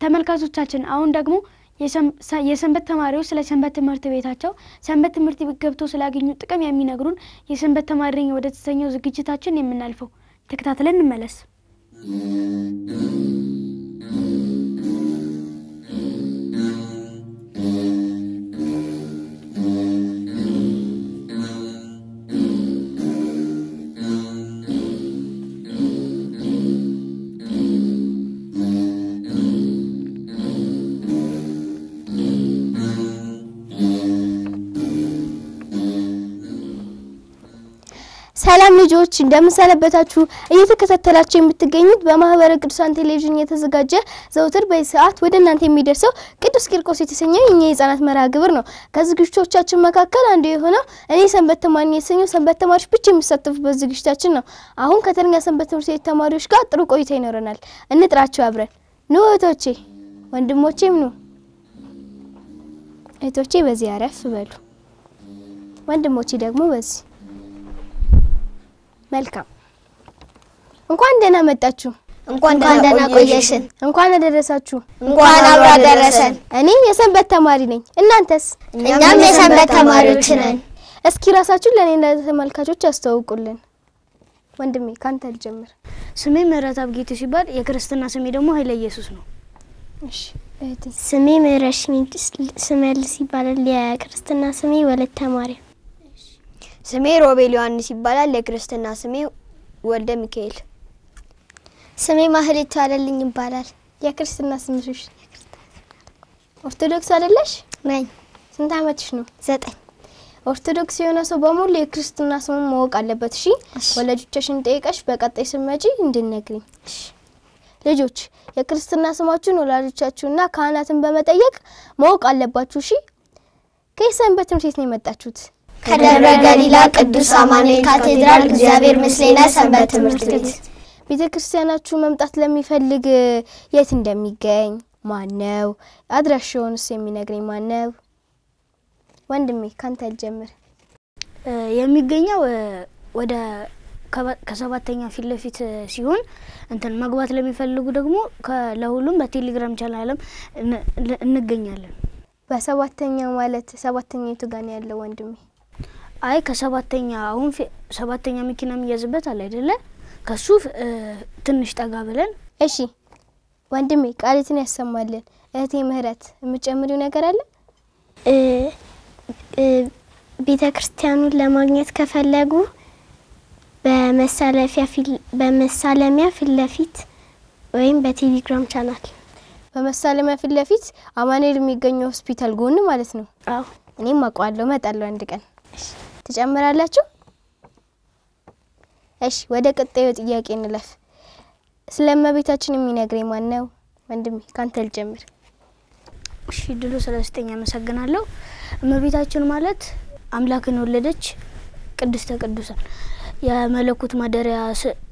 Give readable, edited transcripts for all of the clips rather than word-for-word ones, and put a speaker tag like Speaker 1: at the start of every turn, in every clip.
Speaker 1: ተመልካቾቻችን አሁን ደግሞ የሰንበት ተማሪዎች ስለ ሰንበት ትምህርት ቤታቸው ሰንበት ትምህርት ቤት ገብተው ስላገኙ ጥቅም የሚነግሩን የሰንበት ተማሪኝ ወደ ተሰኘው ዝግጅታችን የምናልፈው ተከታትለን እንመለስ።
Speaker 2: ሰላም ልጆች እንደምሰነበታችሁ እየተከታተላችሁ የምትገኙት በማህበረ ቅዱሳን ቴሌቪዥን የተዘጋጀ ዘውትር በሰዓት ወደ እናንተ የሚደርሰው ቅዱስ ቂርቆስ የተሰኘው የኛ የህፃናት መርሃ ግብር ነው። ከዝግጅቶቻችን መካከል አንዱ የሆነው እኔ ሰንበት ተማሪ የተሰኘው ሰንበት ተማሪዎች ብቻ የሚሳተፉበት ዝግጅታችን ነው። አሁን ከተረኛ ሰንበት ትምህርት ቤት ተማሪዎች ጋር ጥሩ ቆይታ ይኖረናል። እንጥራቸው አብረን። ኑ እህቶቼ ወንድሞቼም ኑ። እህቶቼ በዚህ አረፍ በሉ፣ ወንድሞቼ ደግሞ በዚህ። መልካም እንኳን ደህና መጣችሁ።
Speaker 3: እንኳን ደህና ቆየሽን።
Speaker 2: እንኳን አደረሳችሁ።
Speaker 3: እንኳን አብራ ደረሰን።
Speaker 2: እኔ የሰንበት ተማሪ ነኝ። እናንተስ?
Speaker 3: እኛም የሰንበት ተማሪዎች ነን።
Speaker 2: እስኪ ራሳችሁን ለኔና ለተመልካቾች አስተዋውቁልን። ወንድሜ ካንተ ልጀምር።
Speaker 1: ስሜ ምህረት አብጌቱ ሲባል የክርስትና ስሜ ደግሞ ኃይለ ኢየሱስ ነው።
Speaker 2: እሺ እህቴ?
Speaker 4: ስሜ ምህረሽሚት ስመልስ ይባላል። የክርስትና ስሜ ወለተ ማርያም።
Speaker 3: ስሜ ሮቤል ዮሐንስ ይባላል። የክርስትና ስሜ ወልደ ሚካኤል።
Speaker 4: ስሜ ማህሌት አለልኝ ይባላል።
Speaker 2: የክርስትና ስምሽ? ኦርቶዶክስ አይደለሽ?
Speaker 4: ነኝ።
Speaker 2: ስንት አመትሽ ነው?
Speaker 4: 9።
Speaker 2: ኦርቶዶክስ የሆነ ሰው በሙሉ የክርስትና ስም ማወቅ አለበት። እሺ ወላጆችሽን ጠይቀሽ በቀጣይ ስመጪ እንድነግሪኝ። ልጆች የክርስትና ስማችሁን ወላጆቻችሁና ካህናትን በመጠየቅ ማወቅ አለባችሁ። እሺ ከሰንበት ትምህርት ቤት ነው የመጣችሁት?
Speaker 3: ከደብረ ገሊላ ቅዱስ አማኑኤል ካቴድራል እግዚአብሔር ምስሌና ሰንበት ትምህርት ቤት።
Speaker 2: ቤተክርስቲያናችሁ መምጣት ለሚፈልግ የት እንደሚገኝ ማነው? አድራሻውንስ የሚነግረኝ ማነው? ወንድሜ ካንተ ልጀምር።
Speaker 1: የሚገኘው ወደ ከሰባተኛ ፊት ለፊት ሲሆን እንትን መግባት ለሚፈልጉ ደግሞ ለሁሉም በቴሌግራም ቻናልም እንገኛለን።
Speaker 2: በሰባተኛው ማለት ሰባተኛው ጋር ነው ያለው ወንድሜ?
Speaker 1: አይ ከሰባተኛ አሁን ሰባተኛ መኪና የሚያዝበት አለ አይደለ? ከሱ ትንሽ ጠጋ ብለን።
Speaker 2: እሺ ወንድሜ ቃልትን ያሰማልን። እህቴ ምህረት የምጨምሪው ነገር አለ?
Speaker 4: ቤተክርስቲያኑን ለማግኘት ከፈለጉ በመሳለሚያ ፊት ለፊት ወይም በቴሌግራም ቻናል።
Speaker 2: በመሳለሚያ ፊት ለፊት አማኑኤል የሚገኘው ሆስፒታል ጎን ማለት ነው?
Speaker 4: አዎ።
Speaker 2: እኔም አውቃለሁ፣ እመጣለሁ አንድ ቀን። ትጨምራላችሁ? እሺ ወደ ቀጣዩ ጥያቄ እንለፍ። ስለእመቤታችን የሚነግረኝ ማን ነው? ወንድሜ ካንተ ልጀምር።
Speaker 1: እሺ ድሉ ስለስተኛ አመሰግናለሁ። እመቤታችን ማለት አምላክን ወለደች ቅድስተ ቅዱሳን የመለኮት ማደሪያ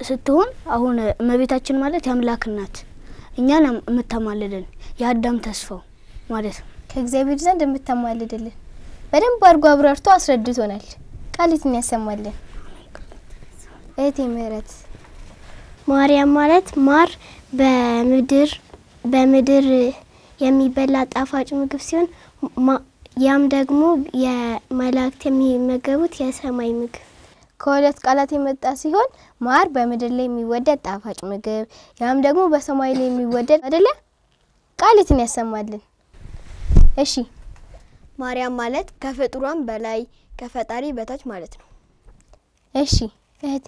Speaker 1: ስትሆን አሁን እመቤታችን ማለት የአምላክ እናት እኛን የምታማልደን የአዳም ተስፋው ማለት ነው።
Speaker 2: ከእግዚአብሔር ዘንድ የምታማልድልን በደንብ አድርጎ አብራርቶ አስረድቶናል። ቃልትን ያሰማልን። እህቴ ምህረት?
Speaker 4: ማርያም ማለት ማር በምድር የሚበላ ጣፋጭ ምግብ ሲሆን ያም ደግሞ የመላእክት የሚመገቡት የሰማይ ምግብ
Speaker 2: ከሁለት ቃላት የመጣ ሲሆን ማር በምድር ላይ የሚወደድ ጣፋጭ ምግብ፣ ያም ደግሞ በሰማይ ላይ የሚወደድ አይደለ? ቃልትን ያሰማልን። እሺ
Speaker 3: ማርያም ማለት ከፍጥሯን በላይ ከፈጣሪ በታች ማለት ነው።
Speaker 2: እሺ እህቴ?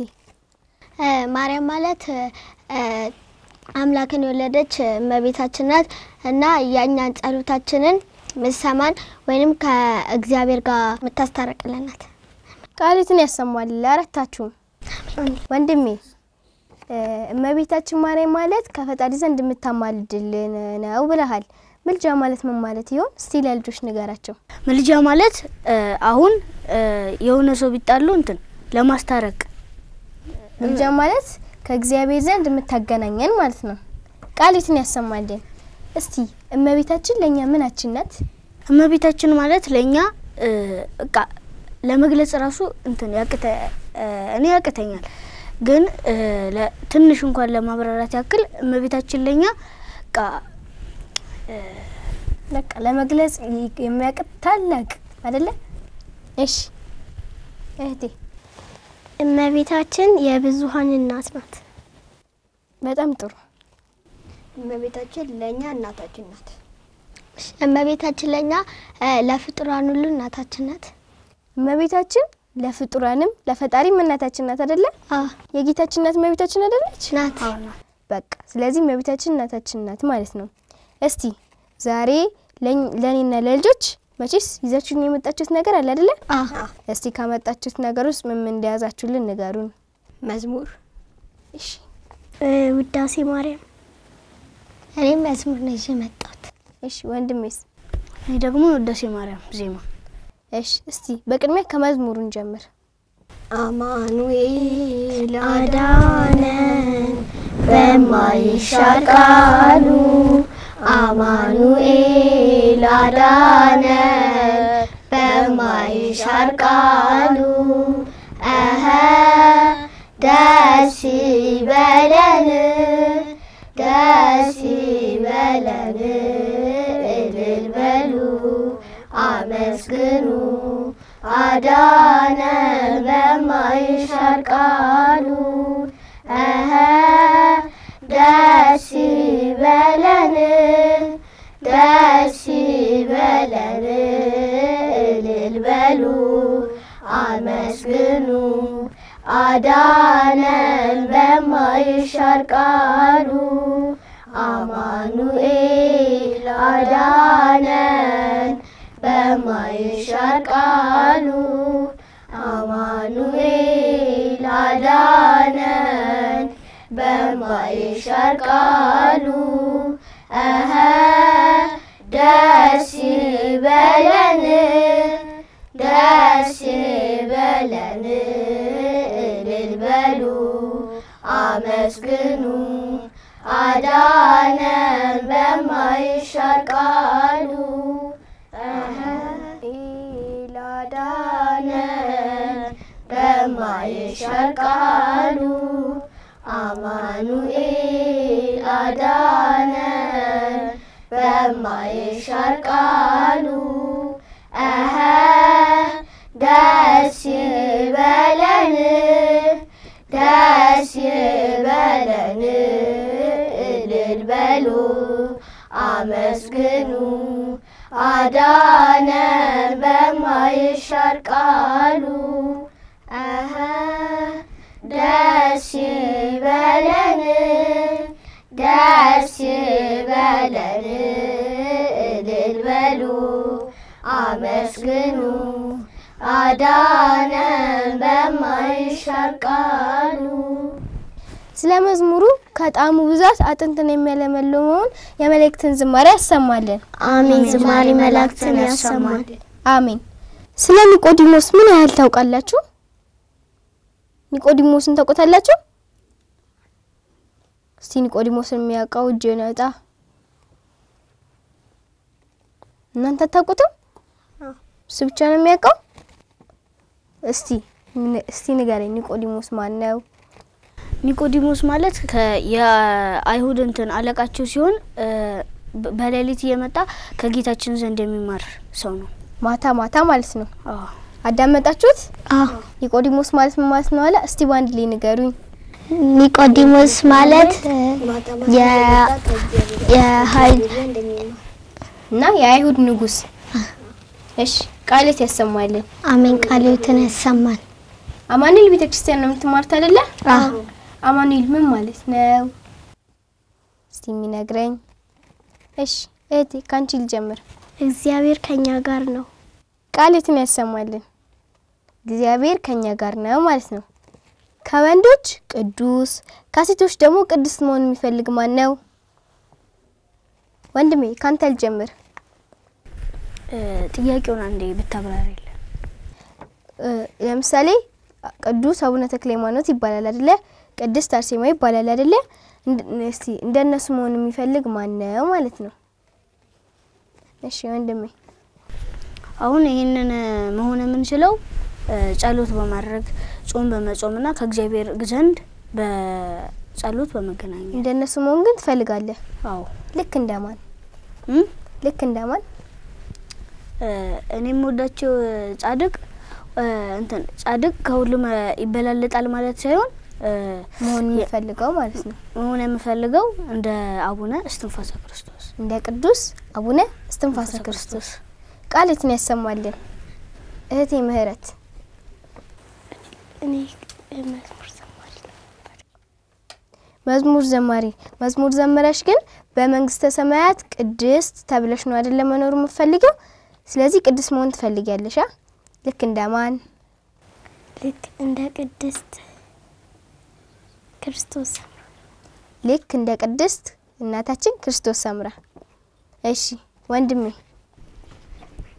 Speaker 4: ማርያም ማለት አምላክን የወለደች እመቤታችን ናት እና ያኛን ጸሎታችንን ምሰማን ወይንም ከእግዚአብሔር ጋር የምታስታርቅልን ናት።
Speaker 2: ቃልትን ያሰማል ለአራታችሁም። ወንድሜ እመቤታችን ማርያም ማለት ከፈጣሪ ዘንድ የምታማልድልን ነው ብለሃል። ምልጃ ማለት ምን ማለት ይሆን? እስቲ ለልጆች ንገራቸው።
Speaker 1: ምልጃ ማለት አሁን የሆነ ሰው ቢጣሉ እንትን ለማስታረቅ።
Speaker 2: ምልጃ ማለት ከእግዚአብሔር ዘንድ የምታገናኘን ማለት ነው። ቃልትን ያሰማልን። እስቲ እመቤታችን ለኛ ምናችን ናት?
Speaker 1: እመቤታችን ማለት ለኛ በቃ ለመግለጽ ራሱ እንትን እኔ ያቅተኛል፣ ግን ትንሽ እንኳን ለማብራራት ያክል እመቤታችን ለኛ
Speaker 2: በቃ ለመግለጽ የሚያቅት ታላቅ አይደለ? እሺ እህቴ
Speaker 4: እመቤታችን የብዙሃን እናት ናት።
Speaker 2: በጣም ጥሩ።
Speaker 3: እመቤታችን ለኛ እናታችን ናት።
Speaker 4: እመቤታችን ለኛ ለፍጡራን ሁሉ እናታችን ናት።
Speaker 2: እመቤታችን ለፍጡራንም ለፈጣሪም እናታችን ናት አይደለ? የጌታችን እናት እመቤታችን አይደለች?
Speaker 4: ናት።
Speaker 2: በቃ ስለዚህ እመቤታችን እናታችን ናት ማለት ነው። እስቲ ዛሬ ለኔና ለልጆች መቼስ ይዛችሁን የመጣችሁት ነገር አለ አይደለ? እስቲ ካመጣችሁት ነገር ውስጥ ምን እንደያዛችሁልን ንገሩን።
Speaker 3: መዝሙር።
Speaker 2: እሺ
Speaker 4: ውዳሴ ማርያም። እኔም መዝሙር ነው ይዤ መጣሁት።
Speaker 2: እሺ ወንድሜስ?
Speaker 1: እኔ ደግሞ ውዳሴ ማርያም ዜማ።
Speaker 2: እሺ እስቲ በቅድሚያ ከመዝሙሩን ጀምር።
Speaker 3: አማኑኤል አዳነን በማይሻር ቃሉ አማኑኤል አዳነን በማይሻር ቃሉ ደስ ይበለን ደስ ይበለን እልል በሉ አመስግኑ አዳነን በማይሻር ቃሉ ደስ ይበለን ደስ ይበለን እልል በሉ አመስግኑ አዳነን በማይሻር ቃሉ አማኑኤል አዳነን በማይሻር ቃሉ አማኑኤል አዳነን በማይሻር ቃሉ ደስ ይበለን ደስ ይበለን እልል በሉ አመስግኑ አዳነን በማይሻር ቃሉ አዳነን በማይሻር ቃሉ አማኑኤል አዳነን በማይሻር ቃሉ ደስ ይበለን ደስ ይበለን እልል በሉ አመስግኑ አዳነን በማይሻር ቃሉ ደስ ይበለን ደስ ይበለን እልል በሉ አመስግኑ አዳነን በማይሻር ቃሉ።
Speaker 2: ስለ መዝሙሩ ከጣዕሙ ብዛት አጥንትን የሚያለመልመውን የመላእክትን ዝማሬ ያሰማልን።
Speaker 4: አሜን። ዝማሬ መላእክትን ያሰማል።
Speaker 2: አሜን። ስለ ኒቆዲሞስ ምን ያህል ታውቃላችሁ? ኒቆዲሞስን ታውቁታላችሁ? እስቲ ኒቆዲሞስን የሚያውቀው እጅን ያውጣ። እናንተ ታውቁትም? እሱ ብቻ ነው የሚያውቀው? እስቲ ንገረኝ፣ ኒቆዲሞስ ማን ነው?
Speaker 1: ኒቆዲሞስ ማለት የአይሁድ አለቃቸው ሲሆን በሌሊት እየመጣ ከጌታችን ዘንድ የሚማር ሰው ነው።
Speaker 2: ማታ ማታ ማለት ነው። አዳመጣችሁት? ኒቆዲሞስ ማለት ምን ማለት ነው አለ? እስቲ ባንድ ላይ ንገሩኝ።
Speaker 4: ኒቆዲሞስ ማለት የኃይል
Speaker 2: እና የአይሁድ ንጉስ። እሺ ቃልት ያሰማልን።
Speaker 4: አሜን። ቃልትን ያሰማል።
Speaker 2: አማኑኤል ቤተክርስቲያን ነው የምትማሩት አይደለ? አማኑኤል ምን ማለት ነው? እስቲ የሚነግረኝ። እሺ እህቴ ካንቺ ልጀምር።
Speaker 4: እግዚአብሔር ከኛ ጋር ነው።
Speaker 2: ቃልትን ያሰማልን። እግዚአብሔር ከኛ ጋር ነው ማለት ነው። ከወንዶች ቅዱስ ከሴቶች ደግሞ ቅድስት መሆን የሚፈልግ ማን ነው? ወንድሜ ካንተ ልጀምር።
Speaker 1: ጥያቄውን አንዴ ብታብራሪልኝ።
Speaker 2: ለምሳሌ ቅዱስ አቡነ ተክለ ሃይማኖት ይባላል አይደለ? ቅድስት አርሴማ ይባላል አይደለ? እስቲ እንደነሱ መሆን የሚፈልግ ማን ነው ማለት ነው? እሺ ወንድሜ።
Speaker 1: አሁን ይሄንን መሆን የምንችለው ጸሎት በማድረግ ጾም በመጾምና ከእግዚአብሔር ዘንድ በጸሎት በመገናኘት።
Speaker 2: እንደነሱ መሆን ግን ትፈልጋለህ?
Speaker 1: አዎ።
Speaker 2: ልክ እንደማን? ልክ እንደማን
Speaker 1: እኔም ወዳቸው ጻድቅ እንትን ጻድቅ ከሁሉም ይበላለጣል ማለት ሳይሆን
Speaker 2: መሆን የሚፈልገው ማለት ነው።
Speaker 1: መሆን የሚፈልገው እንደ አቡነ እስትንፋሰ ክርስቶስ
Speaker 2: እንደ ቅዱስ አቡነ እስትንፋሰ ክርስቶስ ቃልትን ያሰማልን። እህቴ ምህረት
Speaker 4: እኔ
Speaker 2: መዝሙር ዘመረሽ ግን በመንግስተ ሰማያት ቅድስት ተብለሽ ነው አይደል መኖር የምትፈልጊው? ስለዚህ ቅድስት መሆን ትፈልጊያለሽ? ልክ እንደማን?
Speaker 4: ልክ እንደ ቅድስት ክርስቶስ ሰምራ።
Speaker 2: ልክ እንደ ቅድስት እናታችን ክርስቶስ ሰምራ። እሺ ወንድሜ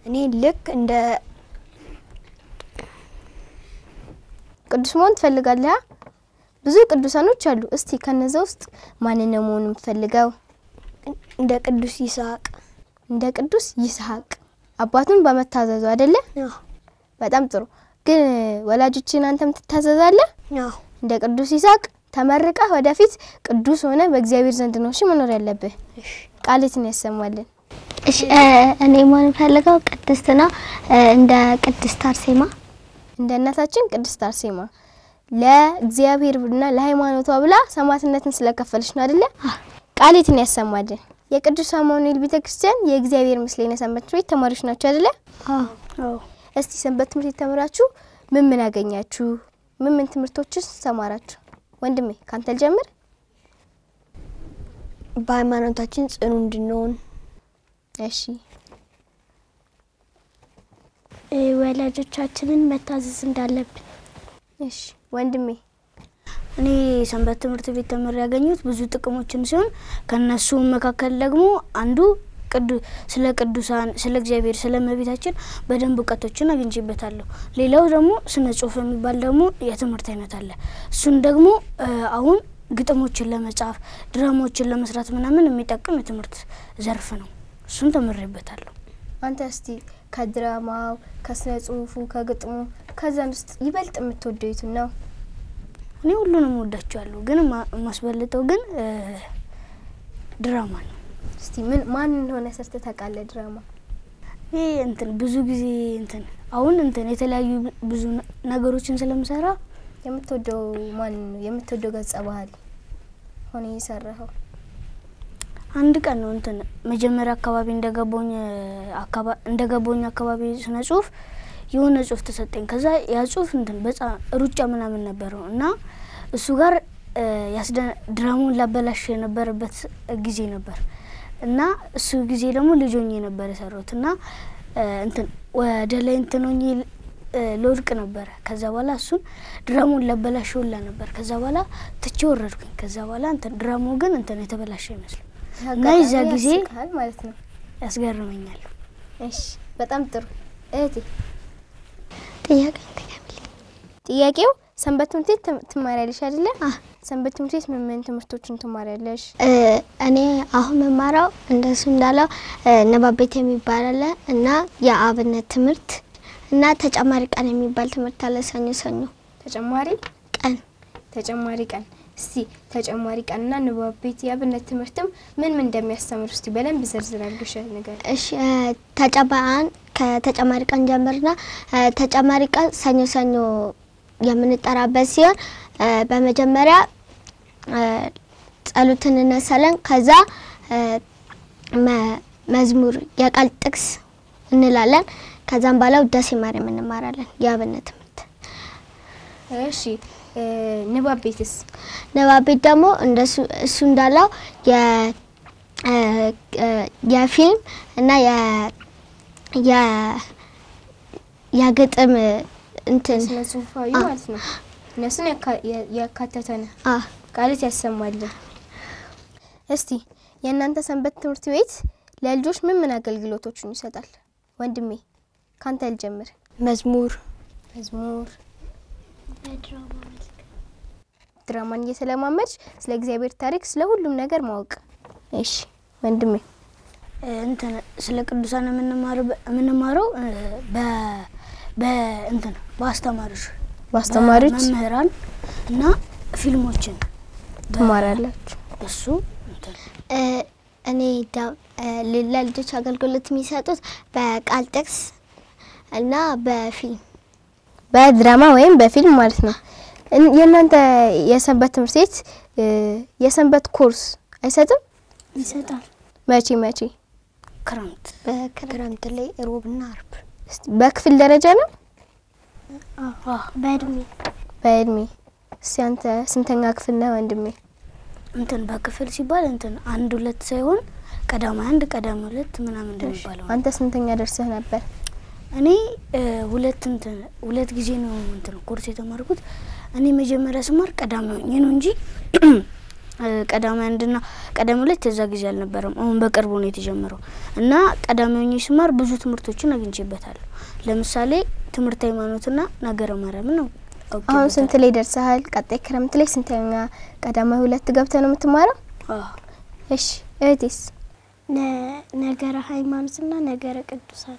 Speaker 3: እኔ ልክ እንደ
Speaker 2: ቅዱስ መሆን ትፈልጋለህ? ብዙ ቅዱሳኖች አሉ። እስቲ ከነዛ ውስጥ ማንን ነው መሆን የምትፈልገው?
Speaker 3: እንደ ቅዱስ ይስሐቅ።
Speaker 2: እንደ ቅዱስ ይስሐቅ አባቱን በመታዘዙ አይደለ?
Speaker 3: አዎ።
Speaker 2: በጣም ጥሩ። ግን ወላጆችን አንተም ትታዘዛለህ?
Speaker 3: አዎ።
Speaker 2: እንደ ቅዱስ ይስሐቅ ተመርቀህ ወደፊት ቅዱስ ሆነ በእግዚአብሔር ዘንድ ነው እሺ መኖር ያለብህ። ቃልትን ያሰማልን።
Speaker 4: እሺ እኔ መሆን ፈልገው ቅድስት ነው እንደ ቅድስት አርሴማ።
Speaker 2: እንደ እናታችን ቅድስት አርሴማ ለእግዚአብሔርና ለሃይማኖቷ ብላ ሰማዕትነትን ስለከፈለች ነው አይደለ? ቃልትን ያሰማልን። የቅዱስ አማኑኤል ቤተክርስቲያን የእግዚአብሔር ምስሌነ ሰንበት ትምህርት ቤት ተማሪዎች ናቸው አይደለ?
Speaker 1: አዎ።
Speaker 2: እስቲ ሰንበት ትምህርት ቤት ተምራችሁ ምን አገኛችሁ? ምን ትምህርቶችስ ተማራችሁ? ወንድሜ ካንተ ልጀምር።
Speaker 3: በሃይማኖታችን ጽኑ እንድንሆን።
Speaker 2: እሺ
Speaker 4: ወላጆቻችንን መታዘዝ እንዳለብን።
Speaker 2: እሺ ወንድሜ
Speaker 1: እኔ ሰንበት ትምህርት ቤት ተምሬ ያገኙት ብዙ ጥቅሞችን ሲሆን ከነሱ መካከል ደግሞ አንዱ ስለ ቅዱሳን ስለ እግዚአብሔር ስለ እመቤታችን በደንብ እውቀቶችን አግኝቼበታለሁ። ሌላው ደግሞ ስነ ጽሁፍ የሚባል ደግሞ የትምህርት አይነት አለ። እሱን ደግሞ አሁን ግጥሞችን ለመጻፍ ድራማዎችን ለመስራት ምናምን የሚጠቅም የትምህርት ዘርፍ ነው። እሱን ተምሬበታለሁ።
Speaker 2: አንተ እስቲ ከድራማው ከስነ ጽሁፉ ከግጥሙ ከዛን ውስጥ ይበልጥ የምትወደው የቱን ነው?
Speaker 1: እኔ ሁሉንም ወዳቸዋለሁ፣ ግን ማስበልጠው ግን ድራማ ነው።
Speaker 2: እስቲ ማን እንደሆነ ሰርተህ ታውቃለህ? ድራማ
Speaker 1: ይሄ ብዙ ጊዜ አሁን የተለያዩ ብዙ ነገሮችን ስለምሰራ
Speaker 2: የምትወደው ማን ነው? የምትወደው ገጸ ባህሪ ሆነ የሰራኸው?
Speaker 1: አንድ ቀን ነው መጀመሪያ አካባቢ እንደገባኝ አካባቢ ስነ ጽሁፍ የሆነ ጽሁፍ ተሰጠኝ። ከዛ ያ ጽሁፍ በጣም ሩጫ ምናምን ነበረው እና እሱ ጋር ድራማውን ላበላሽ የነበረበት ጊዜ ነበር እና እሱ ጊዜ ደግሞ ልጆኜ ነበር የሰራሁት እና ወደ ላይ ሆኜ ልወድቅ ነበር። ከዛ በኋላ እሱን ድራማውን ላበላሽ ሁላ ነበር። ከዛ በኋላ ትቼ ወረድኩኝ። ከዛ በኋላ ድራማው ግን የተበላሸ ይመስል እና የዛ ጊዜ
Speaker 2: ማለት ነው
Speaker 1: ያስገርመኛል።
Speaker 2: እሺ በጣም ጥሩ እህቴ
Speaker 4: ጥያቄው
Speaker 2: ሰንበት ትምህርት ቤት ትማሪያለሽ አይደለ? ሰንበት ትምህርት ቤት ምን ትምህርቶችን ትማሪያለሽ?
Speaker 4: እኔ አሁን መማራው እንደሱ እንዳለው ንባብ ቤት የሚባል አለ እና የአብነት ትምህርት እና ተጨማሪ ቀን የሚባል ትምህርት አለ። ሰኞ
Speaker 2: ተጨማሪ ቀን እስቲ ተጨማሪ ቀንና ንባብ ቤት የአብነት ትምህርትም ምን እንደሚያስተምሩ እስቲ በደንብ ዝርዝር አድርገሽ ነገር።
Speaker 4: እሺ ከተጨማሪ ቀን ጀምርና ተጨማሪ ቀን ሰኞ የምንጠራበት ሲሆን በመጀመሪያ ጸሎትን እንነሳለን። ከዛ መዝሙር የቃል ጥቅስ እንላለን። ከዛም በኋላ ውዳሴ ማርያም እንማራለን የአብነት ትምህርት።
Speaker 2: እሺ ንባብ ቤትስ?
Speaker 4: ንባብ ቤት ደግሞ እሱ እንዳለው የፊልም እና የግጥም
Speaker 2: ስነ ጽሁፋዊ ማለት ነው። እነሱን ያካተተ ነው። ቃልት ያሰማልን። እስቲ የእናንተ ሰንበት ትምህርት ቤት ለልጆች ምን አገልግሎቶችን ይሰጣል? ወንድሜ ካንተ ልጀምር።
Speaker 3: መዝሙር
Speaker 2: ድራማን እየተለማመድሽ ስለ እግዚአብሔር ታሪክ ስለ ሁሉም ነገር ማወቅ። እሺ ወንድሜ
Speaker 1: ስለ ቅዱሳን የምንማረው በአስተማሪዎች መምህራን እና ፊልሞችን
Speaker 2: ትማራላችሁ።
Speaker 1: እሱ
Speaker 4: እኔ ለልጆች አገልግሎት የሚሰጡት በቃል ጥቅስ እና በፊልም
Speaker 2: በድራማ ወይም በፊልም ማለት ነው። የእናንተ የሰንበት ትምህርት ቤት የሰንበት ኮርስ አይሰጥም?
Speaker 1: ይሰጣል።
Speaker 2: መቼ?
Speaker 4: በክረምት ላይ ሮብና አርብ።
Speaker 2: በክፍል ደረጃ ነው?
Speaker 1: በእድሜ
Speaker 2: እስቲ አንተ ስንተኛ ክፍል ነህ ወንድሜ?
Speaker 1: እንትን በክፍል ሲባል እንትን 1 2 ሳይሆን ቀዳማይ 1 ቀዳማይ 2 ምናምን እንደሚባለው።
Speaker 2: አንተ ስንተኛ ደርሰህ ነበር?
Speaker 1: እኔ ሁለት ጊዜ ነው እንትን ኮርስ የተማርኩት። እኔ መጀመሪያ ስማር ቀዳማይ ሆኜ ነው እንጂ ቀዳማይ 1 እና ቀዳማይ 2 እዛ ጊዜ አልነበረም። አሁን በቅርቡ ነው የተጀመረው እና ቀዳማይ ሆኜ ስማር ብዙ ትምህርቶችን አግኝቼበታለሁ። ለምሳሌ ትምህርት ሃይማኖትና ነገረ ማርያም ነው።
Speaker 2: አሁን ስንት ላይ ደርሰሃል? ቀጣይ ክረምት ላይ ስንተኛ ቀዳማይ 2 ገብተህ ነው የምትማረው? እሺ እህቴስ?
Speaker 3: ነገረ ሃይማኖትና ነገረ ቅዱሳን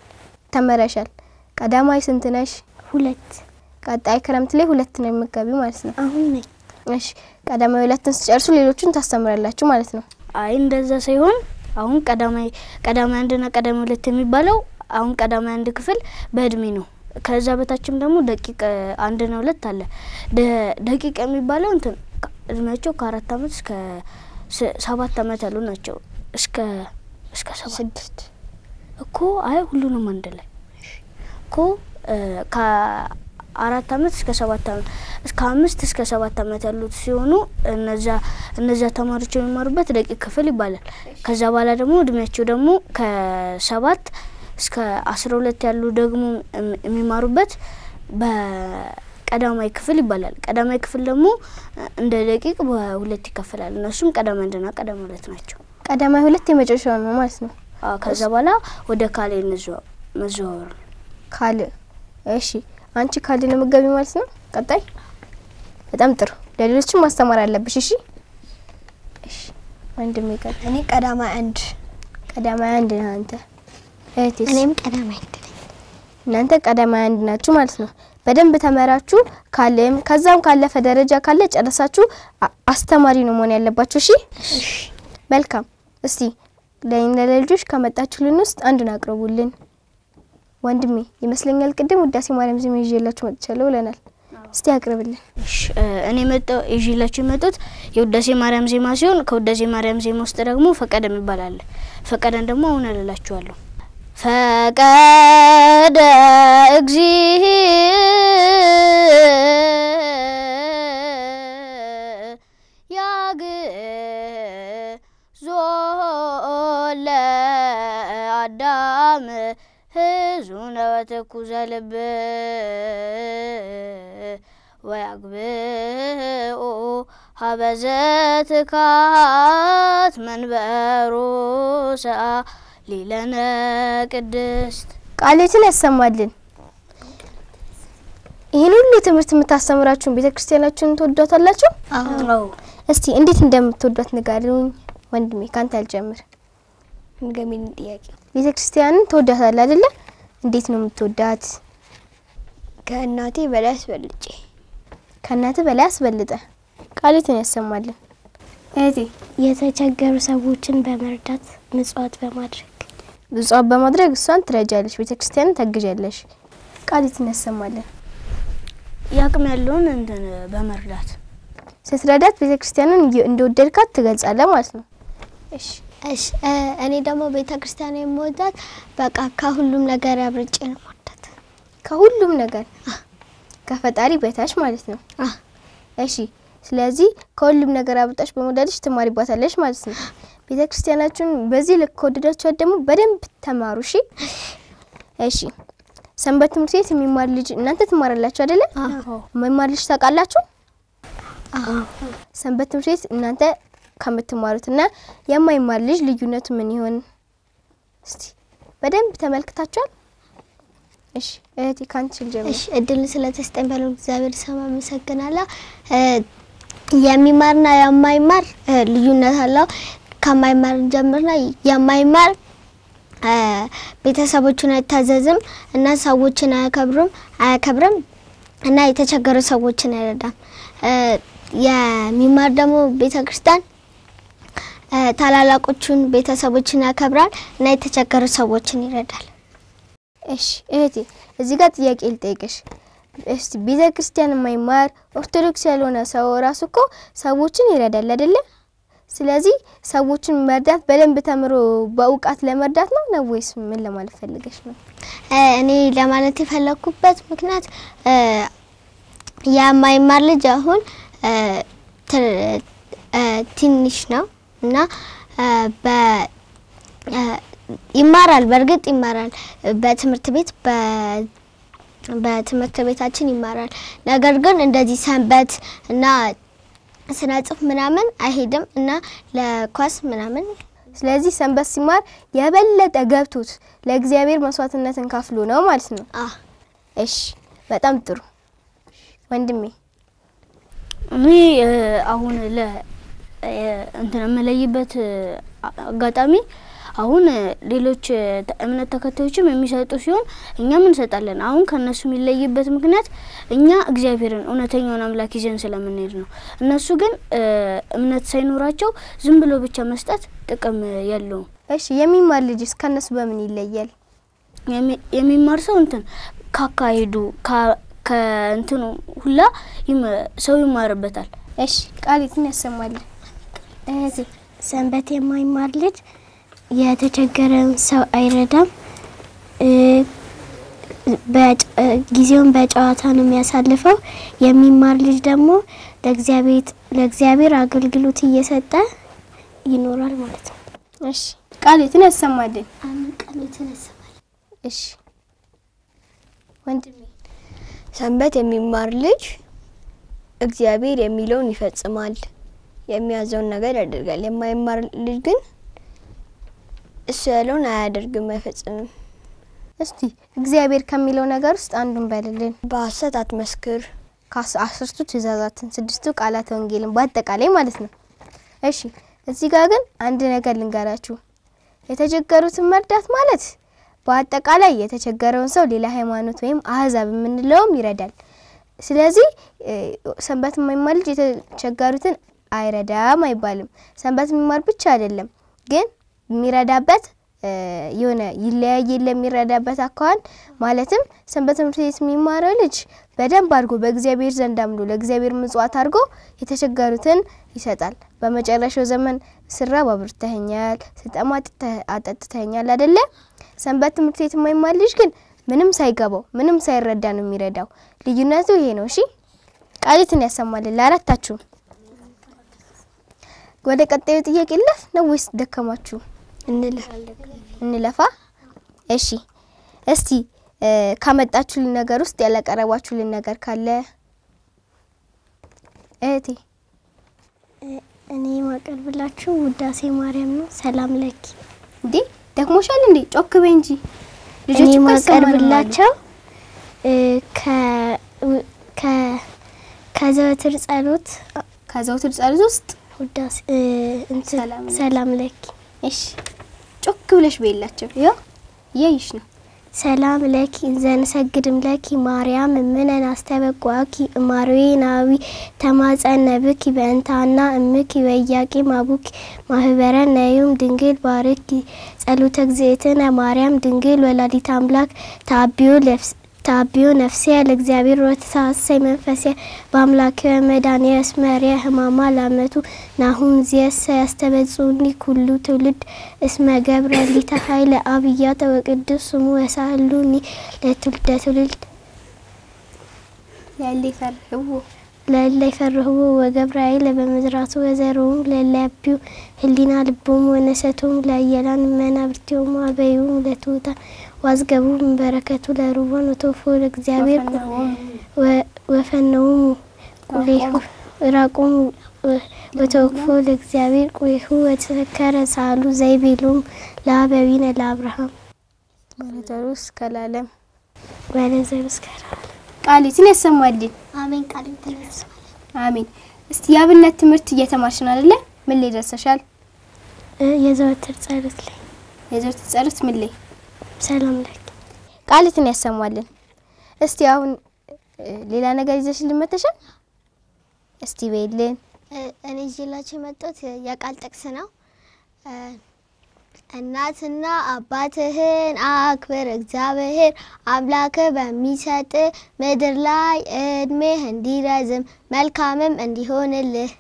Speaker 2: ተመረሻል። ቀዳማይ ስንት ነሽ?
Speaker 3: 2
Speaker 2: ቀጣይ ክረምት ላይ 2 ነው የምትገቢው ማለት ነው?
Speaker 3: አሁን ነኝ።
Speaker 2: እሺ ቀዳማይ 2ን ስጨርሱ ሌሎችን ታስተምራላችሁ ማለት ነው?
Speaker 1: አይ እንደዛ ሳይሆን አሁን ቀዳማይ 1 እና ቀዳማይ 2 የሚባለው አሁን ቀዳማይ 1 ክፍል በእድሜ ነው። ከዛ በታችም ደግሞ ደቂቅ 1 እና 2 አለ። ደቂቅ የሚባለው እንትን እድሜያቸው ከ4 አመት እስከ 7 አመት ያሉ ናቸው። እስከ 7 እኮ አይ ሁሉንም አንድ ላይ እኮ ከ4 አመት እስከ 7 አመት እስከ 5 እስከ 7 አመት ያሉት ሲሆኑ እነዛ ተማሪዎች የሚማሩበት ደቂቅ ክፍል ይባላል። ከዛ በኋላ ደግሞ እድሜያቸው ደግሞ ከ7 እስከ 12 ያሉ ደግሞ የሚማሩበት በቀዳማይ ክፍል ይባላል። ቀዳማይ ክፍል ደግሞ እንደ ደቂቅ በሁለት ይከፈላል። እነሱም ቀዳማይ 1 እና ቀዳማይ 2 ናቸው።
Speaker 2: ቀዳማይ 2 የመጨረሻው ነው ማለት ነው?
Speaker 1: ከዛ በኋላ ወደ ካሌ መዘዋወር።
Speaker 2: ካሌ እሺ፣ አንቺ ካሌ ነው መገቢ ማለት ነው? ቀጣይ በጣም ጥሩ። ለሌሎችም ማስተማር አለብሽ። እሺ ወንድሜ ቀጣይ።
Speaker 4: እኔ ቀዳማይ 1
Speaker 2: ነህ አንተ። እህቴስ?
Speaker 4: እኔም ቀዳማይ 1 ነኝ።
Speaker 2: እናንተ ቀዳማይ 1 ናችሁ ማለት ነው። በደንብ ተመራችሁ ካለም ከዛም ካለፈ ደረጃ ካለ ጨረሳችሁ አስተማሪ ነው መሆን ያለባችሁ። እሺ መልካም። እስቲ ለልጆች ከመጣችሁልን ውስጥ አንዱን አቅርቡልን። ወንድሜ ይመስለኛል ቅድም ውዳሴ ማርያም ዜማ ይዤላችሁ መጥቻለሁ ብለናል። እስቲ አቅርብልን።
Speaker 1: እኔ ይዤላችሁ የመጣሁት የውዳሴ ማርያም ዜማ ሲሆን ከውዳሴ ማርያም ዜማ ውስጥ ደግሞ ፈቀደ ይባላል። ፈቀደን ደግሞ አሁን እላችኋለሁ። ፈቀደ አዳም ህዙነ ወተኩዘ ልብ ወያግብኦ ሀበዘት ካት መንበሩ ሰአ ሊለነ ቅድስት።
Speaker 2: ቃልትን ያሰማልን። ይሄን ሁሉ ትምህርት የምታስተምራችሁን ቤተክርስቲያናችሁን ትወዷታላችሁ?
Speaker 1: አዎ።
Speaker 2: እስቲ እንዴት እንደምትወዷት ንገሩኝ። ወንድሜ ካንተ አልጀምር።
Speaker 4: እንገሚን ጥያቄ
Speaker 2: ቤተክርስቲያንን ትወዳታለህ አይደለ? እንዴት ነው የምትወዳት?
Speaker 4: ከእናቴ በላይ አስበልጬ።
Speaker 2: ከእናቴ በላይ አስበልጠ። ቃልትን ያሰማልን። እህቴ?
Speaker 3: የተቸገሩ ሰዎችን በመርዳት ምጽዋት በማድረግ
Speaker 2: እሷን ትረጃለሽ፣ ቤተክርስቲያንን ታግዣለሽ። ቃልትን ያሰማልን።
Speaker 1: ያቅም ያለውን እንትን በመርዳት
Speaker 2: ስትረዳት ቤተክርስቲያንን እንደወደድካት ትገልጻለህ ማለት ነው። እሺ
Speaker 4: እኔ ደግሞ ቤተክርስቲያን የምወዳት በቃ ከሁሉም ነገር አብርጬ ነው የምወዳት።
Speaker 2: ከሁሉም ነገር ከፈጣሪ በታች ማለት ነው። እሺ ስለዚህ ከሁሉም ነገር አብርጣሽ በመውደድሽ ትማሪባታለሽ ማለት ነው። ቤተክርስቲያናችሁን በዚህ ልክ ከወደዳችኋት ደግሞ በደንብ ተማሩ። እሺ ሰንበት ትምህርት ቤት የሚማር ልጅ እናንተ ትማራላችሁ አይደለ? የሚማር ልጅ ታውቃላችሁ? ሰንበት ትምህርት ቤት እናንተ ከምትማሩትና የማይማር ልጅ ልዩነቱ ምን ይሆን? እስቲ በደንብ ተመልክታችኋል? እሺ እህቴ ካንቺ ልጀምር።
Speaker 4: እሺ እድል ስለተሰጠኝ በለው እግዚአብሔር ሰማ መሰግናለሁ። የሚማርና የማይማር ልዩነት አለው። ከማይማር ጀምርና የማይማር ቤተሰቦቹን አይታዘዝም እና ሰዎችን አያከብርም እና የተቸገሩ ሰዎችን አይረዳም። የሚማር ደግሞ ቤተክርስቲያን ታላላቆቹን ቤተሰቦችን ያከብራል እና የተቸገሩ ሰዎችን ይረዳል።
Speaker 2: እሺ እህቴ እዚህ ጋር ጥያቄ ልጠይቅሽ። እስቲ ቤተክርስቲያን የማይማር ኦርቶዶክስ ያልሆነ ሰው ራሱ እኮ ሰዎችን ይረዳል አይደለ? ስለዚህ ሰዎችን መርዳት በደንብ ተምሮ በእውቀት ለመርዳት ነው ወይስ ምን ለማለት ፈልገሽ ነው?
Speaker 4: እኔ ለማለት የፈለኩበት ምክንያት የማይማር ልጅ አሁን ትንሽ ነው እና ይማራል፣ በእርግጥ ይማራል። በትምህርት ቤታችን ይማራል። ነገር ግን እንደዚህ ሰንበት እና ስነ ጽሁፍ ምናምን አይሄድም እና ለኳስ ምናምን።
Speaker 2: ስለዚህ ሰንበት ሲማር የበለጠ ገብቶት ለእግዚአብሔር መስዋዕትነትን ከፍሎ ነው ማለት ነው። እሺ በጣም ጥሩ ወንድሜ።
Speaker 1: እኔ አሁን እንትን መለይበት አጋጣሚ አሁን ሌሎች እምነት ተከታዮችም የሚሰጡ ሲሆን እኛም እንሰጣለን። አሁን ከነሱ የሚለይበት ምክንያት እኛ እግዚአብሔርን እውነተኛውን አምላክ ይዘን ስለምንሄድ ነው። እነሱ ግን እምነት ሳይኖራቸው ዝም ብሎ ብቻ መስጠት ጥቅም ያለው።
Speaker 2: እሺ የሚማር ልጅስ ከነሱ በምን ይለያል?
Speaker 1: የሚማር ሰው እንትን ካካሄዱ ከእንትኑ ሁላ ሰው ይማርበታል።
Speaker 2: እሺ ቃሊትን ያሰማል።
Speaker 3: ሰንበት የማይማር ልጅ የተቸገረን ሰው አይረዳም። ጊዜውን በጨዋታ ነው የሚያሳልፈው። የሚማር ልጅ ደግሞ ለእግዚአብሔር አገልግሎት እየሰጠ ይኖራል ማለት ነው።
Speaker 2: እሺ ቃሊትን ያሰማል።
Speaker 3: አሜን። ቃሊትን ያሰማል።
Speaker 2: እሺ ወንድሜ
Speaker 5: ሰንበት የሚማር ልጅ እግዚአብሔር የሚለውን ይፈጽማል፣ የሚያዘውን ነገር ያደርጋል። የማይማር ልጅ ግን እሱ ያለውን አያደርግም፣ አይፈጽምም።
Speaker 2: እስቲ እግዚአብሔር ከሚለው ነገር ውስጥ አንዱን በልልን።
Speaker 5: በሐሰት አትመስክር፣
Speaker 2: ከ10ቱ ትእዛዛትን 6ቱ ቃላት ወንጌልን በአጠቃላይ ማለት ነው። እሺ እዚህ ጋር ግን አንድ ነገር ልንገራችሁ። የተቸገሩትን መርዳት ማለት በአጠቃላይ የተቸገረውን ሰው ሌላ ሃይማኖት ወይም አህዛብ የምንለውም ይረዳል። ስለዚህ ሰንበት የማይማር ልጅ የተቸገሩትን አይረዳም አይባልም። ሰንበት የሚማር ብቻ አይደለም ግን የሚረዳበት የሆነ ይለያየ ለሚረዳበት አካን ማለትም ሰንበት ትምህርት ቤት የሚማረው ልጅ በደንብ አድርጎ በእግዚአብሔር ዘንድ አምኖ ለእግዚአብሔር ምጽዋት አድርጎ የተቸገሩትን ይሰጣል። በመጨረሻው ዘመን ስራብ አብርተኸኛል፣ ስጠማ አጠጥተኸኛል አይደለ? ሰንበት ትምህርት ቤት የማይማር ልጅ ግን ምንም ሳይገባው ምንም ሳይረዳ ነው የሚረዳው። ልዩነቱ ይሄ ነው። እሺ ቃሊትን ያሰማልን ለአራታችሁ። ወደ ቀጣዩ ጥያቄ ልለፍ ነው ወይስ ደከማችሁ? እንለፋ። እሺ እስቲ ካመጣችሁልን ነገር ውስጥ ያላቀረባችሁልን ነገር ካለ እህቴ?
Speaker 3: እኔ ማቀርብላችሁ ውዳሴ ማርያም ነው። ሰላም ለኪ።
Speaker 2: እንዴ ደክሞሻል እንዴ? ጮክ በይ እንጂ።
Speaker 3: እኔ ማቀርብላችሁ ከዘወትር ጸሎት ውስጥ ውዳሴ ሰላም ለኪ።
Speaker 2: እሺ ጮክ ብለሽ በይላችሁ። ያይሽ ነው።
Speaker 3: ሰላም ለኪ እንዘንሰግድም ለኪ ማርያም እምነን አስተበቋኪ ማርዌናዊ ተማጸነብኪ በእንታና እምኪ ወያቂ ማቡኪ ማህበረን ነዩም ድንግል ባርኪ ጸሎተ እግዚእትነ ማርያም ድንግል ወላዲተ አምላክ ታቢዮ ነፍሴ ለእግዚአብሔር ወተሳሰይ መንፈሴ በአምላክ መድኃኒየ እስመሪያ ህማማ ላመቱ ናሁም ዚያስ ያስተበጹኒ ኩሉ ትውልድ እስመ ገብረ ሊተ ኃይለ አብያተ ወቅዱስ ስሙ ወሳሉኒ ለትውልደ ትውልድ ለለ ይፈርህዎ ወገብረ ኃይለ በመዝራቱ ወዘሮሙ ለለ ያቢዩ ህሊና ልቦሙ ወነሰቶሙ ለአየላን መናብርቲዮሙ አበዩሙ ለትሑታን ዋዝገቡ በረከቱ ለሩባን ወተወፎ ለእግዚአብሔር ወፈነውሙ ቁሌሁ ራቁሙ ወተወፎ ለእግዚአብሔር ቁሌሁ ወተሰከረ ሳሉ ዘይቤሉም ለአበዊነ ለአብርሃም
Speaker 2: ወለዘሩስ ከላለም
Speaker 3: ወለዘሩስ ከላለም።
Speaker 2: ቃሊትን ያሰማልን።
Speaker 3: አሜን። ቃሊትን ያሰማልን።
Speaker 2: አሜን። እስቲ የአብነት ትምህርት እየተማርሽ ነው አይደለ? ምን ላይ ደርሰሻል?
Speaker 3: የዘወትር ጸሎት ላይ።
Speaker 2: የዘወትር ጸሎት ምን ላይ?
Speaker 3: ሰላም ለኪ።
Speaker 2: ቃሊትን ያሰማልን። እስቲ አሁን ሌላ ነገር ይዘሽልን መተሻል? እስቲ በይልን።
Speaker 4: እኔ ይዤላችሁ የመጣሁት የቃል ጥቅስ ነው። እናትና አባትህን አክብር እግዚአብሔር አምላክህ በሚሰጥ ምድር ላይ እድሜህ እንዲረዝም መልካምም እንዲሆንልህ።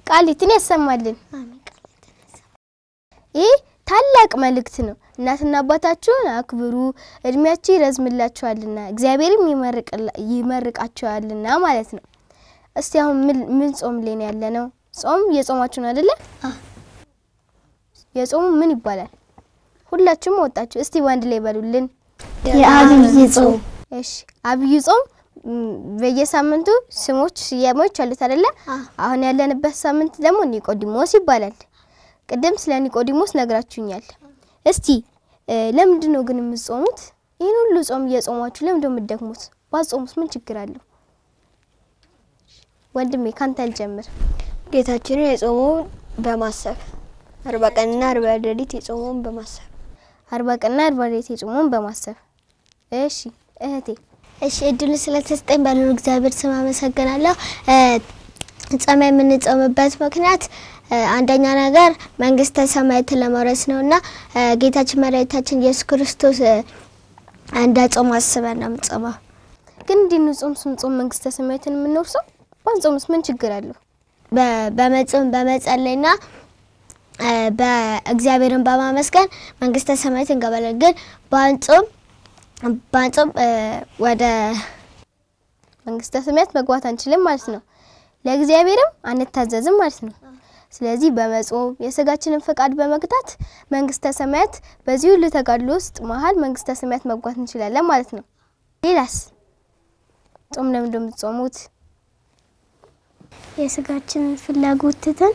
Speaker 2: ቃሊትን ያሰማልን። ይህ ታላቅ መልእክት ነው። እናትና አባታችሁን አክብሩ እድሜያችሁ ይረዝምላችኋልና እግዚአብሔርም ይመርቃችኋልና ማለት ነው። እስቲ አሁን ምን ጾም ላይ ነው ያለነው? ጾም የጾማችሁ ነው አይደለ? የጾሙ ምን ይባላል? ሁላችሁም ወጣችሁ እስቲ ወንድ ላይ በሉልን።
Speaker 3: የአብይ ጾም።
Speaker 2: እሺ አብይ ጾም በየሳምንቱ ስያሜዎች አሉት አይደለ? አሁን ያለንበት ሳምንት ደግሞ ኒቆዲሞስ ይባላል። ቅድም ስለ ኒቆዲሞስ ነግራችሁኛል። እስቲ ለምንድን ነው ግን የምትጾሙት? ይሄን ሁሉ ጾም እየጾማችሁ ለምንድን ነው የምትደክሙት? ባጾሙስ ምን ችግር አለው? ወንድሜ ካንተ ልጀምር።
Speaker 5: ጌታችንን የጾመውን በማሰብ 40 ቀንና 40 ሌሊት የጾመውን በማሰብ
Speaker 2: 40 ቀንና 40 ሌሊት የጾመውን በማሰብ። እሺ እህቴ።
Speaker 4: እሺ እድሉ ስለተሰጠኝ በልዑል እግዚአብሔር ስም አመሰግናለሁ። ጾም የምንጾምበት ምክንያት አንደኛ ነገር መንግስተ ሰማያትን ለመውረስ ነውና ጌታችን መድኃኒታችን ኢየሱስ ክርስቶስ እንደ ጾም አስበን ነው የምንጾመው።
Speaker 2: ግን እንዲህ ነው ጾም መንግስተ ሰማያትን የምንወርሰው? ባንጾምስ ምን ችግር አለው?
Speaker 4: በመጾም በመጸለይና በእግዚአብሔርን በማመስገን መንግስተ ሰማያትን እንገባለን። ግን ባንጾም ወደ
Speaker 2: መንግስተ ሰማያት መግባት አንችልም ማለት ነው። ለእግዚአብሔርም አንታዘዝም ማለት ነው። ስለዚህ በመጾም የስጋችንን ፈቃድ በመግታት መንግስተ ሰማያት በዚህ ሁሉ ተጋድሎ ውስጥ መሃል መንግስተ ሰማያት መግባት እንችላለን ማለት ነው። ሌላስ ጾም ለምን እንደምትጾሙት?
Speaker 3: የስጋችንን ፍላጎት ትተን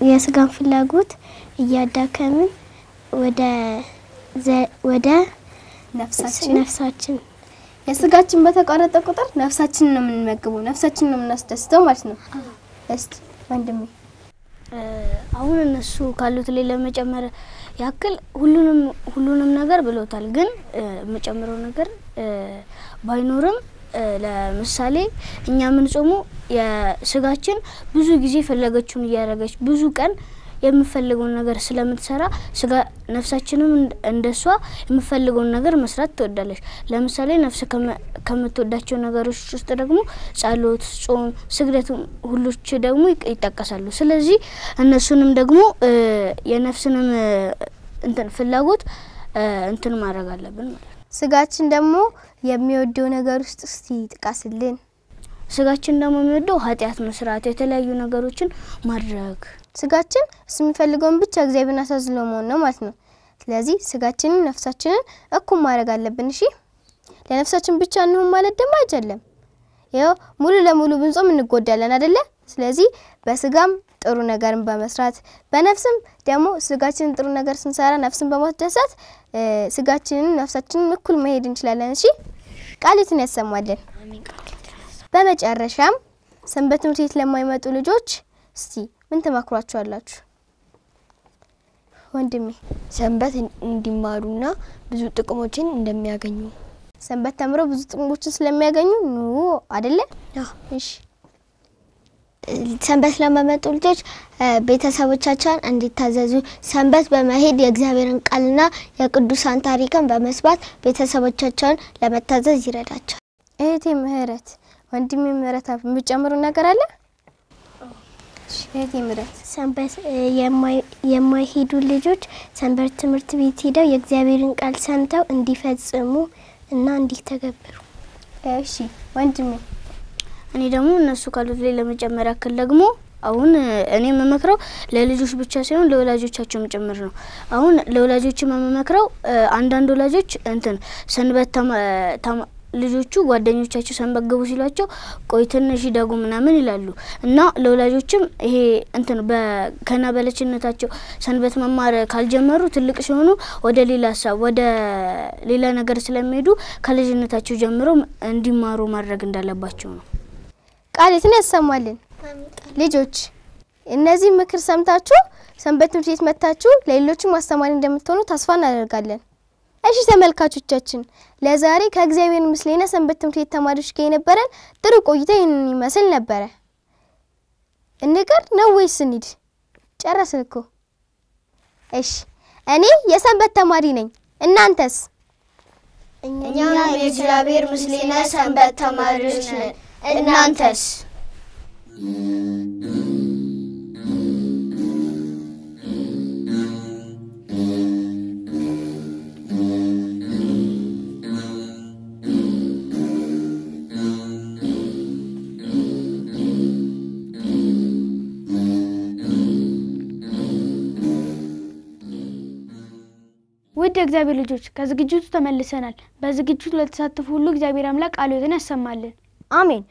Speaker 3: የስጋን ፍላጎት እያዳከምን ወደ ነፍሳችን
Speaker 2: የስጋችን በተቋረጠ ቁጥር ነፍሳችንን ነው የምንመግበው፣ ነፍሳችንን ነው የምናስደስተው ማለት ነው። እስቲ ወንድሜ
Speaker 1: አሁን እነሱ ካሉት ላይ ለመጨመር ያክል ሁሉንም ነገር ብለውታል። ግን መጨመረው ነገር ባይኖርም ለምሳሌ እኛ ምን ጾሙ የስጋችን ብዙ ጊዜ ፈለገችውን ያረጋች ብዙ ቀን የምፈልገውን ነገር ስለምትሰራ ስጋ ነፍሳችንም እንደሷ የምፈልገውን ነገር መስራት ትወዳለች። ለምሳሌ ነፍስ ከምትወዳቸው ነገሮች ውስጥ ደግሞ ጸሎት፣ ጾም፣ ስግደት ሁሉች ደግሞ ይጠቀሳሉ። ስለዚህ እነሱንም ደግሞ የነፍስንም ፍላጎት ማድረግ አለብን ማለት ነው።
Speaker 2: ስጋችን ደግሞ የሚወደው ነገር ውስጥ እስቲ ጥቀስልን።
Speaker 1: ስጋችን ደግሞ የሚወደው ኃጢያት መስራት፣ የተለያዩ ነገሮችን ማድረግ።
Speaker 2: ስጋችን የሚፈልገውን ብቻ እግዚአብሔርን አሳዝሎ መሆን ነው ማለት ነው። ስለዚህ ስጋችንን ነፍሳችንን እኩል ማድረግ አለብን። እሺ ለነፍሳችን ብቻ እንሁን ማለት ደግሞ አይደለም። ያው ሙሉ ለሙሉ ብንጾም እንጎዳለን አይደለ? ስለዚህ በስጋም ጥሩ ነገርን በመስራት በነፍስም ደግሞ ስጋችንን ጥሩ ነገር ስንሰራ ነፍስን በማስደሰት ስጋችንን ነፍሳችንን እኩል መሄድ እንችላለን። እሺ ቃሊትን ያሰማልን። በመጨረሻም ሰንበት ትምህርት ቤት ለማይመጡ ልጆች እስቲ ምን ተማክሯቸዋላችሁ? ወንድሜ
Speaker 5: ሰንበት እንዲማሩና ብዙ ጥቅሞችን እንደሚያገኙ
Speaker 2: ሰንበት ተምረው ብዙ ጥቅሞችን ስለሚያገኙ ነው አይደለ? እሺ
Speaker 4: ሰንበት ለማይመጡ ልጆች ቤተሰቦቻቸውን እንዲታዘዙ ሰንበት በመሄድ የእግዚአብሔርን ቃልና የቅዱሳን ታሪክን በመስባት ቤተሰቦቻቸውን ለመታዘዝ ይረዳቸዋል።
Speaker 2: እህቴ ምህረት ወንድሜ ምህረት የሚጨምሩ ነገር አለ? እህቴ ምህረት
Speaker 3: ሰንበት የማይሄዱ ልጆች ሰንበት ትምህርት ቤት ሄደው የእግዚአብሔርን ቃል ሰምተው እንዲፈጽሙ እና እንዲተገብሩ።
Speaker 2: እሺ ወንድሜ
Speaker 1: እኔ ደግሞ እነሱ ካሉት ላይ ለመጨመር ያክል ደግሞ አሁን እኔ መመክረው ለልጆች ብቻ ሳይሆን ለወላጆቻቸውም ጭምር ነው። አሁን ለወላጆችም መመክረው አንዳንድ ወላጆች ሰንበት ልጆቹ ጓደኞቻቸው ሰንበት ገቡ ሲሏቸው ቆይ ትንሽ ይደጉ ምናምን ይላሉ እና ለወላጆችም ይሄ ከና በለችነታቸው ሰንበት መማር ካልጀመሩ ትልቅ ሲሆኑ ወደ ሌላ ሀሳብ ወደ ሌላ ነገር ስለሚሄዱ ከልጅነታቸው ጀምሮ እንዲማሩ ማድረግ እንዳለባቸው ነው።
Speaker 2: ቃሊትን ያሰማልን። ልጆች እነዚህ ምክር ሰምታችሁ ሰንበት ትምህርት ቤት መጣችሁ ለሌሎችም ማስተማሪ እንደምትሆኑ ተስፋ እናደርጋለን። እሺ ተመልካቾቻችን ለዛሬ ከእግዚአብሔር ምስሌና ሰንበት ትምህርት ቤት ተማሪዎች ጋር የነበረን ጥሩ ቆይታ ይመስል ነበር። እንቀር ነው ወይስ እንሂድ? ጨረስን እኮ። እሺ እኔ የሰንበት ተማሪ ነኝ። እናንተስ?
Speaker 4: እኛም የእግዚአብሔር ምስሌነ ሰንበት ተማሪዎች ነን። እናንተስ?
Speaker 1: ውድ የእግዚአብሔር ልጆች ከዝግጅቱ ተመልሰናል። በዝግጅቱ ለተሳተፉ ሁሉ እግዚአብሔር አምላክ ቃሉን ያሰማልን።
Speaker 2: አሜን።